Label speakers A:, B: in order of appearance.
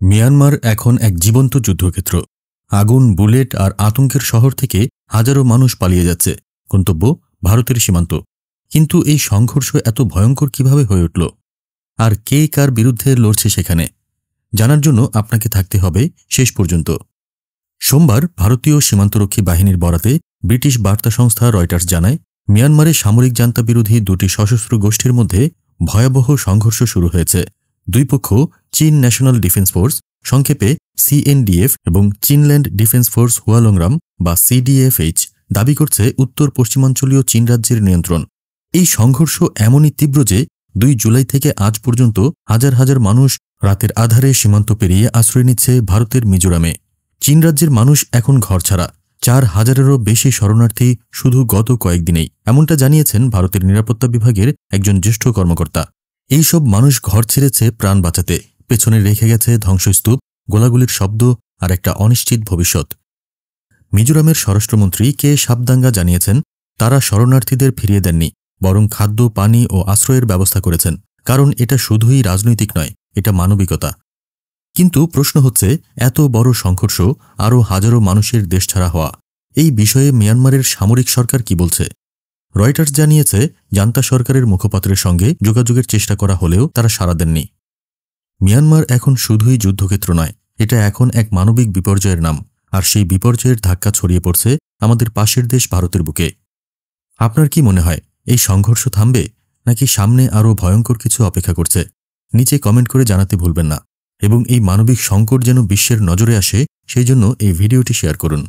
A: Myanmar এখন এক জীবন্ত যুদ্ধক্ষেত্র। আগুন, বুলেট আর আতঙ্কের শহর থেকে হাজারো মানুষ পালিয়ে যাচ্ছে। গন্তব্য ভারতের সীমান্ত। কিন্তু এই সংঘর্ষ এত ভয়ঙ্কর কিভাবে হয়ে উঠল, আর কে কার বিরুদ্ধে লড়ছে সেখানে জানার জন্য আপনাকে থাকতে হবে শেষ পর্যন্ত। সোমবার ভারতীয় সীমান্তরক্ষী বাহিনীর বরাতে ব্রিটিশ বার্তা সংস্থা রয়টার্স জানায়, মিয়ানমারে সামরিক জান্তা বিরোধী দুটি সশস্ত্র গোষ্ঠীর মধ্যে ভয়াবহ সংঘর্ষ শুরু হয়েছে। দুই পক্ষ চীন ন্যাশনাল ডিফেন্স ফোর্স, সংক্ষেপে CNDF, এবং চীনল্যান্ড ডিফেন্স ফোর্স হুয়ালংরাম বা CDFH দাবি করছে উত্তর পশ্চিমাঞ্চলীয় চীন রাজ্যের নিয়ন্ত্রণ। এই সংঘর্ষ এমনই তীব্র যে 2 জুলাই থেকে আজ পর্যন্ত হাজার হাজার মানুষ রাতের আধারে সীমান্ত পেরিয়ে আশ্রয় নিচ্ছে ভারতের মিজোরামে। চীন রাজ্যের মানুষ এখন ঘরছাড়া। 4,000-এরও বেশি শরণার্থী শুধু গত কয়েকদিনেই, এমনটা জানিয়েছেন ভারতের নিরাপত্তা বিভাগের একজন জ্যেষ্ঠ কর্মকর্তা। এই সব মানুষ ঘর ছেড়েছে প্রাণ বাঁচাতে, পেছনে রেখে গেছে ধ্বংসস্তূপ, গোলাগুলির শব্দ আর একটা অনিশ্চিত ভবিষ্যৎ। মিজোরামের স্বরাষ্ট্রমন্ত্রী কে সাবদাঙ্গা জানিয়েছেন, তারা শরণার্থীদের ফিরিয়ে দেননি, বরং খাদ্য, পানি ও আশ্রয়ের ব্যবস্থা করেছেন। কারণ এটা শুধুই রাজনৈতিক নয়, এটা মানবিকতা। কিন্তু প্রশ্ন হচ্ছে, এত বড় সংঘর্ষ, আরও হাজারো মানুষের দেশছাড়া হওয়া, এই বিষয়ে মিয়ানমারের সামরিক সরকার কি বলছে? রয়টার্স জানিয়েছে, জান্তা সরকারের মুখপাত্রের সঙ্গে যোগাযোগের চেষ্টা করা হলেও তারা সাড়া দেননি। মিয়ানমার এখন শুধুই যুদ্ধক্ষেত্র নয়, এটা এখন এক মানবিক বিপর্যয়ের নাম। আর সেই বিপর্যয়ের ধাক্কা ছড়িয়ে পড়ছে আমাদের পাশের দেশ ভারতের বুকে। আপনার কি মনে হয়, এই সংঘর্ষ থামবে, নাকি সামনে আরও ভয়ঙ্কর কিছু অপেক্ষা করছে? নিচে কমেন্ট করে জানাতে ভুলবেন না। এবং এই মানবিক সংকট যেন বিশ্বের নজরে আসে, সেই জন্য এই ভিডিওটি শেয়ার করুন।